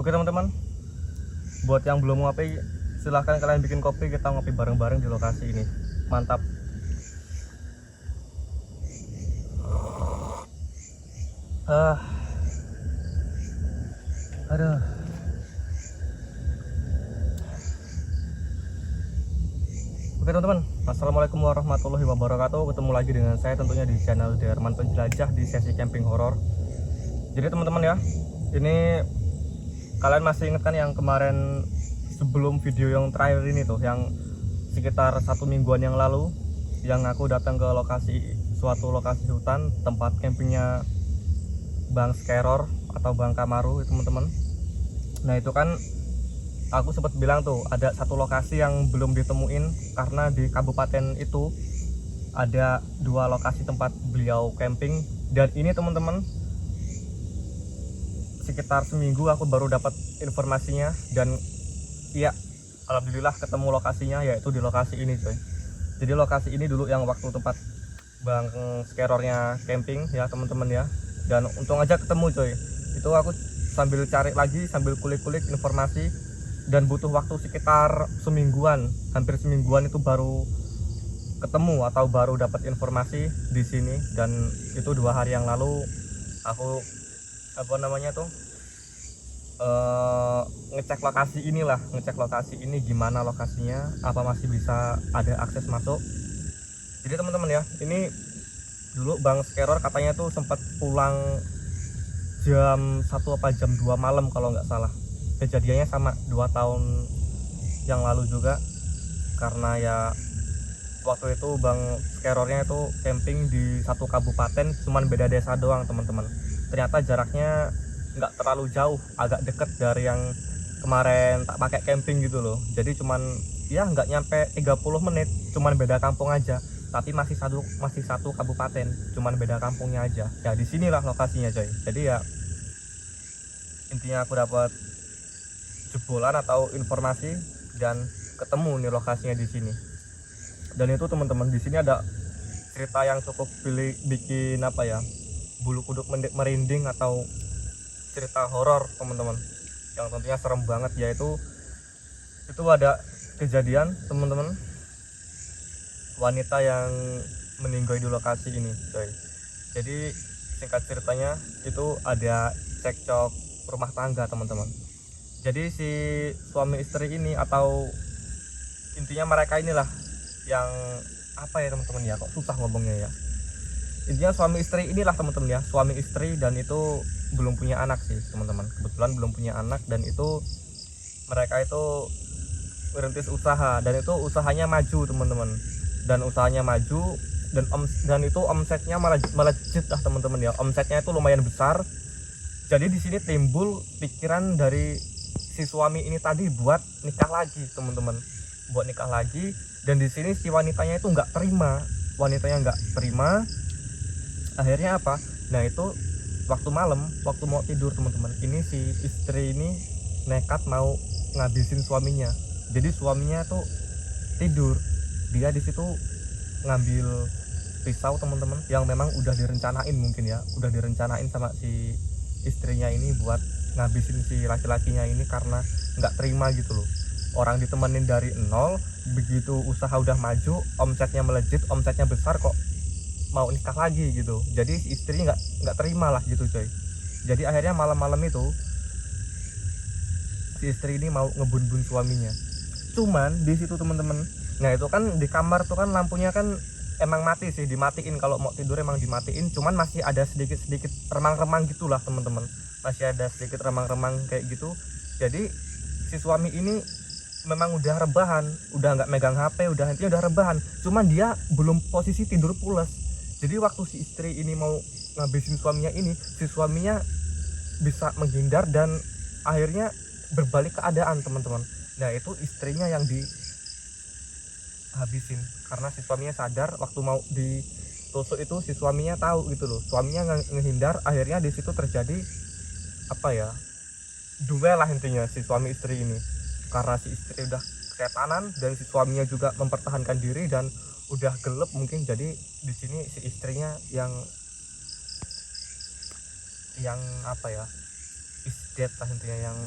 Oke teman-teman, buat yang belum ngopi, silahkan kalian bikin kopi, kita ngopi bareng-bareng di lokasi ini. Mantap. Aduh. Oke teman-teman, assalamualaikum warahmatullahi wabarakatuh. Ketemu lagi dengan saya tentunya di channel Derman Penjelajah di sesi camping horor. Jadi teman-teman ya, ini kalian masih ingat kan yang kemarin sebelum video yang terakhir ini tuh, yang sekitar 1 mingguan yang lalu, yang aku datang ke suatu lokasi hutan tempat campingnya Bang Skeror atau Bang Kamaru teman-teman. Nah itu kan aku sempat bilang tuh ada satu lokasi yang belum ditemuin, karena di kabupaten itu ada 2 lokasi tempat beliau camping. Dan ini teman-teman, sekitar seminggu aku baru dapat informasinya, dan iya, alhamdulillah ketemu lokasinya, yaitu di lokasi ini coy. Jadi lokasi ini dulu yang waktu tempat Bang Skerornya camping ya teman-teman ya, dan untung aja ketemu coy. Itu aku sambil cari lagi, sambil kulik-kulik informasi, dan butuh waktu sekitar semingguan, hampir semingguan itu baru ketemu atau baru dapat informasi di sini. Dan itu 2 hari yang lalu aku ngecek lokasi ini gimana lokasinya, apa masih bisa ada akses masuk. Jadi teman-teman ya, ini dulu Bang Skeror katanya tuh sempat pulang jam 1 apa jam 2 malam kalau nggak salah. Kejadiannya sama 2 tahun yang lalu juga, karena ya waktu itu Bang Skerornya itu camping di satu kabupaten, cuman beda desa doang teman-teman. Ternyata jaraknya nggak terlalu jauh, agak deket dari yang kemarin tak pakai camping gitu loh. Jadi cuman ya nggak nyampe 30 menit, cuman beda kampung aja, tapi masih satu kabupaten, cuman beda kampungnya aja. Ya di sinilah lokasinya coy. Jadi ya intinya aku dapat jebolan atau informasi dan ketemu nih lokasinya di sini. Dan itu teman-teman, di sini ada cerita yang cukup bikin bulu kuduk merinding atau cerita horor teman-teman, yang tentunya serem banget. Yaitu itu ada kejadian teman-teman, wanita yang meninggal di lokasi ini coy. Jadi singkat ceritanya itu ada cekcok rumah tangga teman-teman. Jadi si suami istri ini, atau intinya mereka inilah yang teman-teman ya, kok susah ngomongnya ya. Intinya suami istri inilah teman-teman ya, suami istri, dan itu belum punya anak sih teman-teman. Kebetulan belum punya anak, dan itu mereka itu merintis usaha, dan itu usahanya maju teman-teman. Dan usahanya maju, dan itu omsetnya melejit lah teman-teman ya. Omsetnya itu lumayan besar. Jadi di sini timbul pikiran dari si suami ini tadi buat nikah lagi teman-teman, buat nikah lagi. Dan di sini si wanitanya itu nggak terima, akhirnya apa, nah itu waktu malam, waktu mau tidur teman-teman, ini si istri ini nekat mau ngabisin suaminya. Jadi suaminya tuh tidur, dia di situ ngambil pisau teman-teman, yang memang udah direncanain mungkin ya, udah direncanain sama si istrinya ini buat ngabisin si laki-lakinya ini, karena nggak terima gitu loh. Orang ditemenin dari nol, begitu usaha udah maju, omsetnya melejit, omsetnya besar, kok mau nikah lagi gitu. Jadi si istri nggak terima lah gitu coy. Jadi akhirnya malam-malam itu si istri ini mau ngebun-bun suaminya. Cuman di situ teman-teman, nah itu kan di kamar tuh kan lampunya kan emang mati sih, dimatiin. Kalau mau tidur emang dimatiin, cuman masih ada sedikit remang-remang gitulah teman-teman, masih ada sedikit remang-remang kayak gitu. Jadi si suami ini memang udah rebahan, udah nggak megang HP, intinya udah rebahan, cuman dia belum posisi tidur pulas. Jadi waktu si istri ini mau ngabisin suaminya ini, si suaminya bisa menghindar dan akhirnya berbalik keadaan teman-teman. Nah itu istrinya yang dihabisin, karena si suaminya sadar waktu mau ditusuk itu, si suaminya tahu gitu loh, suaminya ngehindar. Akhirnya di situ terjadi duel lah intinya si suami istri ini, karena si istri udah kesetanan dan si suaminya juga mempertahankan diri dan udah gelap mungkin. Jadi di sini si istrinya yang is dead lah intinya, yang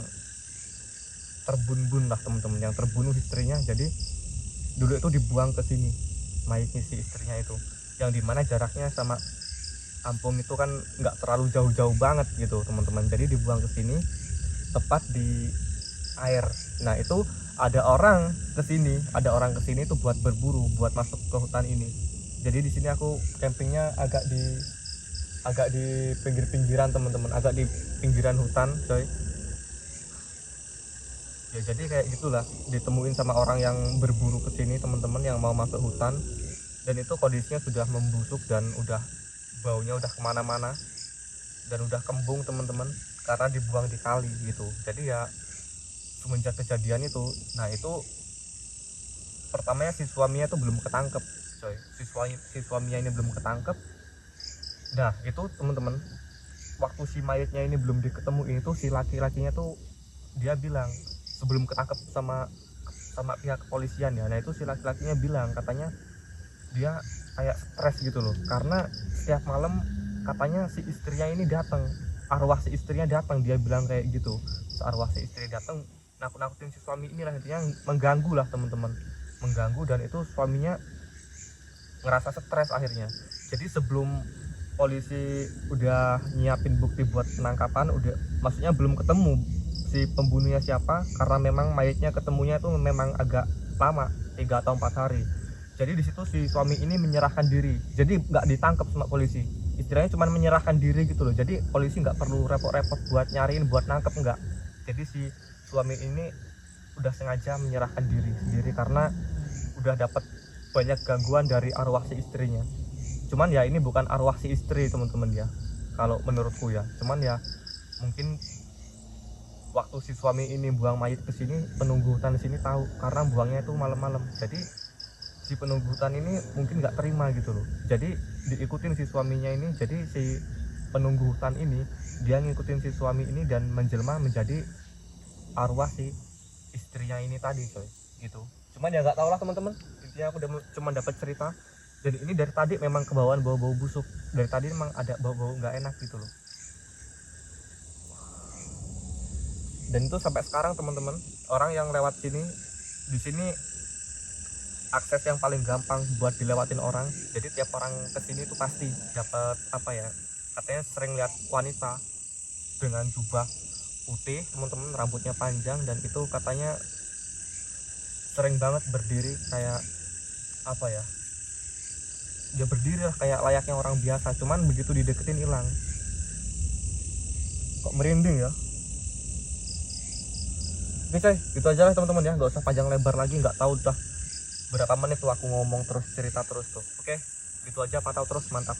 terbunuh lah teman-teman, yang terbunuh istrinya. Jadi dulu itu dibuang ke sini mayatnya si istrinya itu, yang dimana jaraknya sama kampung itu kan nggak terlalu jauh-jauh banget gitu teman-teman. Jadi dibuang ke sini tepat di air. Nah itu ada orang kesini tuh buat berburu, buat masuk ke hutan ini. Jadi di sini aku campingnya agak di pinggir-pinggiran teman-teman, agak di pinggiran hutan coy. Ya jadi kayak gitulah, ditemuin sama orang yang berburu ke sini teman-teman, yang mau masuk hutan. Dan itu kondisinya sudah membusuk dan udah baunya udah kemana-mana dan udah kembung teman-teman, karena dibuang di kali gitu. Jadi ya semenjak kejadian itu, nah itu pertamanya si suaminya tuh belum ketangkep coy, si suaminya ini belum ketangkep. Nah itu teman-teman, waktu si mayatnya ini belum diketemuin itu, si laki-lakinya tuh dia bilang sebelum ketangkep sama pihak kepolisian ya. Nah itu si laki-lakinya bilang katanya dia kayak stres gitu loh, karena setiap malam katanya si istrinya ini datang, arwah si istrinya datang, dia bilang kayak gitu. Arwah si istri datang nakut-nakutin si suami inilah, intinya mengganggu lah teman-teman, mengganggu. Dan itu suaminya ngerasa stres akhirnya. Jadi sebelum polisi udah nyiapin bukti buat penangkapan, udah maksudnya belum ketemu si pembunuhnya siapa, karena memang mayatnya ketemunya itu memang agak lama, 3 atau 4 hari. Jadi di situ si suami ini menyerahkan diri, jadi nggak ditangkap sama polisi, istilahnya cuma menyerahkan diri gitu loh. Jadi polisi nggak perlu repot-repot buat nyariin, buat nangkep, nggak. Jadi si suami ini udah sengaja menyerahkan diri sendiri karena udah dapat banyak gangguan dari arwah si istrinya. Cuman ya ini bukan arwah si istri teman-teman ya, kalau menurutku ya. Cuman ya mungkin waktu si suami ini buang mayat ke sini, penunggu hutan di sini tahu, karena buangnya itu malam-malam. Jadi si penunggu hutan ini mungkin nggak terima gitu loh, jadi diikutin si suaminya ini. Jadi si penunggu hutan ini dia ngikutin si suami ini dan menjelma menjadi arwah si istrinya ini tadi coy gitu. Cuman ya nggak tau lah teman-teman, intinya aku udah cuma dapat cerita. Dan ini dari tadi memang kebawaan bau-bau busuk, dari tadi memang ada bau-bau nggak enak gitu loh. Dan itu sampai sekarang teman-teman, orang yang lewat sini, di sini akses yang paling gampang buat dilewatin orang. Jadi tiap orang kesini tuh pasti dapat apa ya, katanya sering lihat wanita dengan jubah putih teman-teman, rambutnya panjang, dan itu katanya sering banget berdiri kayak apa ya, dia berdiri lah kayak layaknya orang biasa, cuman begitu dideketin hilang. Kok merinding ya. Oke coy, gitu aja lah teman-teman ya, nggak usah panjang lebar lagi. Nggak tahu udah berapa menit tuh aku ngomong terus, cerita terus tuh. Oke, gitu aja, pantau terus, mantap.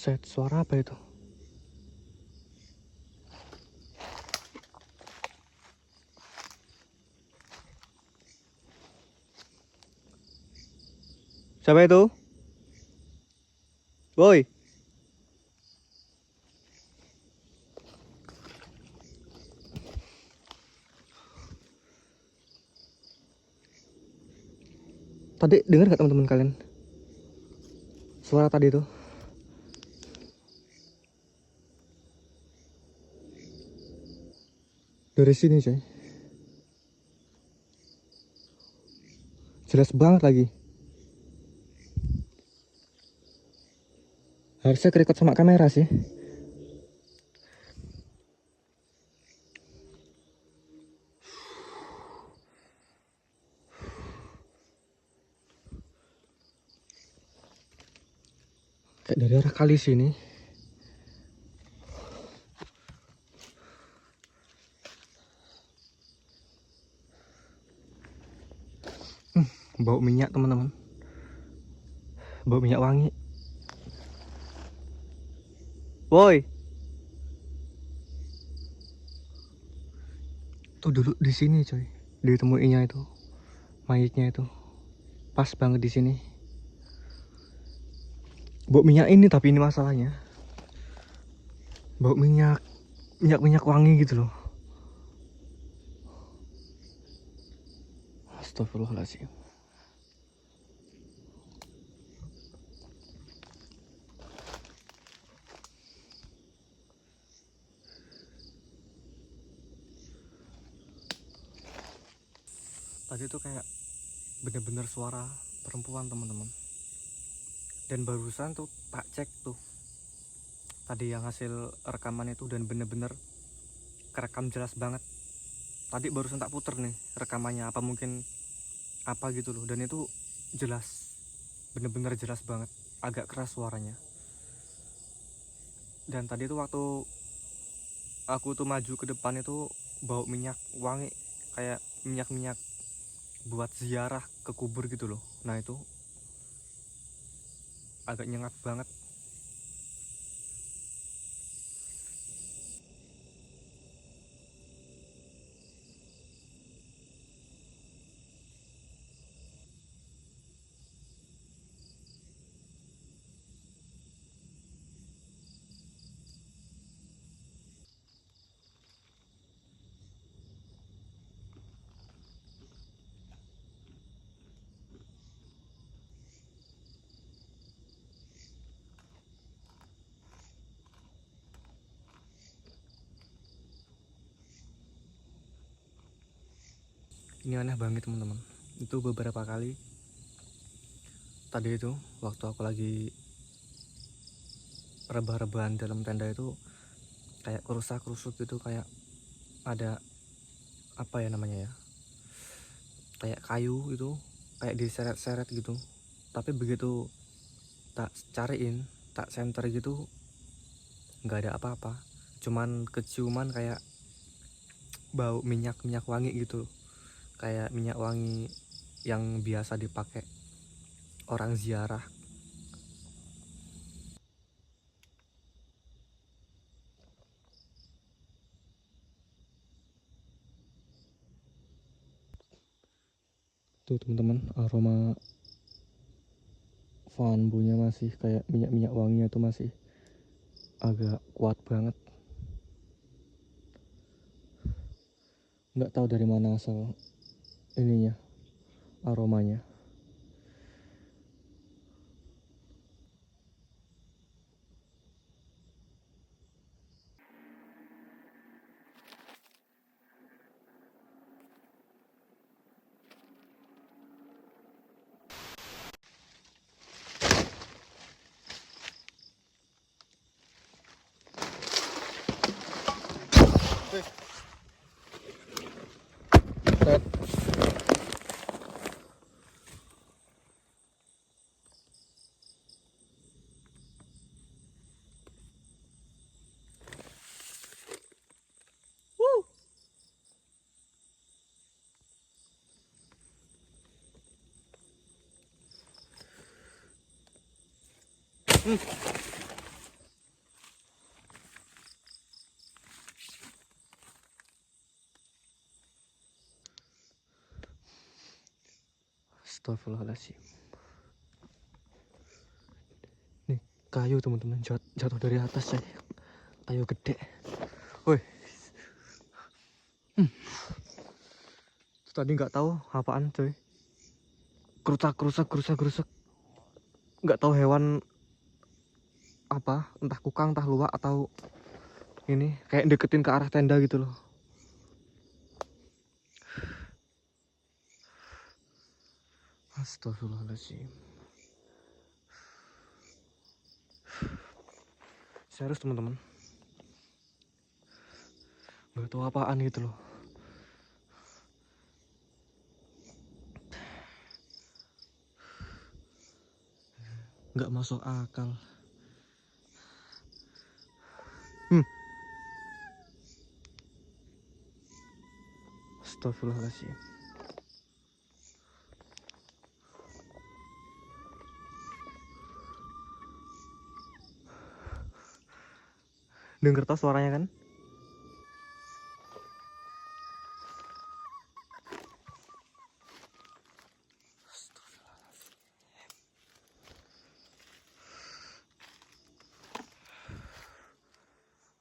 Set, suara apa itu? Siapa itu? Boy. Tadi dengar gak teman-teman kalian? suara tadi tuh. Dari sini coy. Jelas banget lagi. Harusnya kerekod sama kamera sih. Kayak dari arah kali sini. Bau minyak teman-teman. Bau minyak wangi. Woi. Tuh dulu di sini coy. Ditemuinya itu. Mayatnya itu. Pas banget di sini. Bau minyak ini tapi ini masalahnya. Bau minyak wangi gitu loh. Astagfirullahaladzim. Tadi tuh kayak bener-bener suara perempuan teman-teman. Dan barusan tuh tak cek tuh tadi yang hasil rekaman itu, dan bener-bener kerekam jelas banget. Tadi barusan tak puter nih rekamannya, apa mungkin apa gitu loh, dan itu jelas, bener-bener jelas banget, agak keras suaranya. Dan tadi tuh waktu aku tuh maju ke depan itu bau minyak wangi, kayak minyak buat ziarah ke kubur gitu loh. Nah itu agak nyengat banget. Ini aneh banget teman-teman. Itu beberapa kali tadi itu waktu aku lagi rebah-rebahan dalam tenda itu kayak kerusak-kerusuk gitu, kayak ada apa ya namanya ya, kayak kayu itu kayak diseret-seret gitu. Tapi begitu tak cariin, tak senter gitu, nggak ada apa-apa, cuman keciuman kayak bau minyak wangi gitu, kayak minyak wangi yang biasa dipakai orang ziarah. Tuh teman-teman, aroma bambunya masih kayak minyak wanginya tuh masih agak kuat banget. Nggak tahu dari mana asal ininya, aromanya. Astagfirullahaladzim. Nih kayu teman-teman, jatuh dari atas ya, kayu gede. Woi, tadi nggak tahu apaan coy, kerusak, nggak tahu hewan apa, entah kukang, entah luwak, atau ini kayak deketin ke arah tenda gitu loh. Astagfirullahaladzim. Serius teman-teman, nggak tahu apaan gitu loh. Nggak masuk akal. Astagfirullahaladzim. Dengar tau suaranya kan?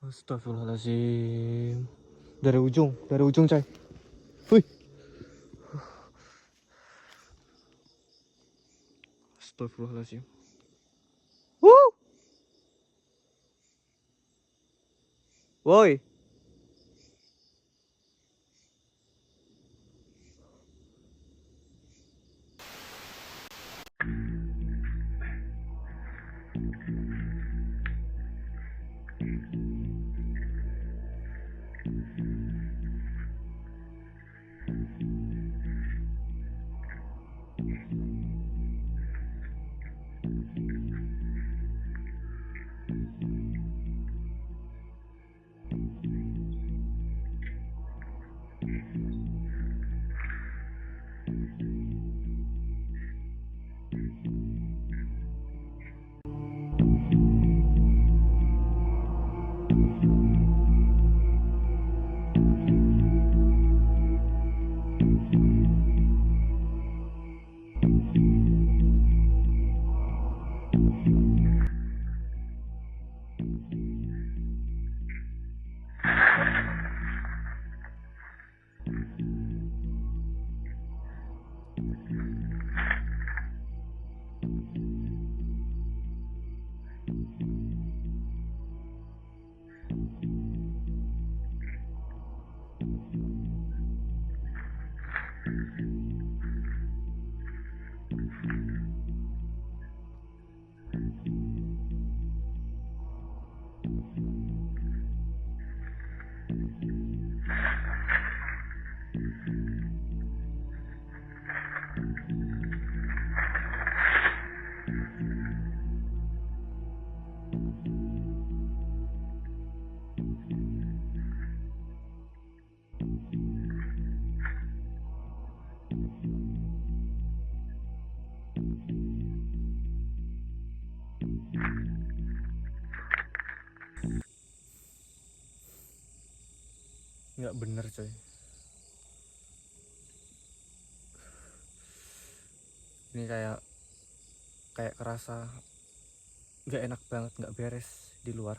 Astagfirullahaladzim. Dari ujung coy. Wih. Astagfirullahaladzim. Woi. Nggak bener coy. Ini kayak kerasa nggak enak banget, nggak beres di luar.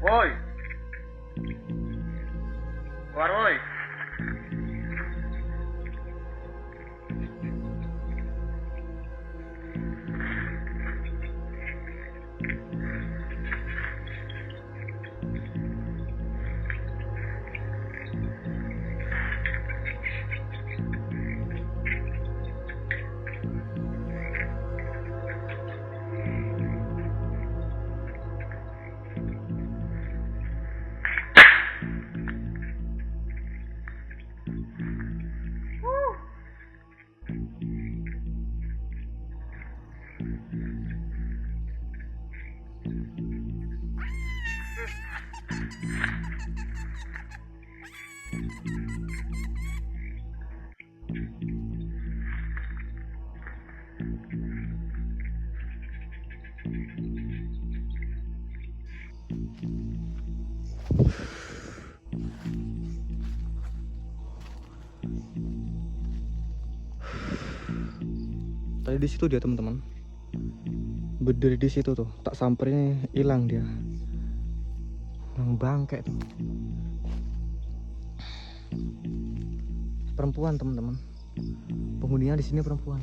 Woi, keluar woi. Tadi di situ dia teman-teman, berdiri di situ tuh, tak samperin hilang dia, yang bangke tuh. Perempuan teman-teman, penghuninya di sini perempuan.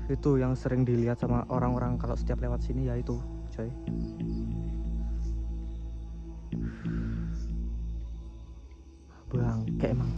Itu yang sering dilihat sama orang-orang kalau setiap lewat sini, ya itu coy. Bangke emang.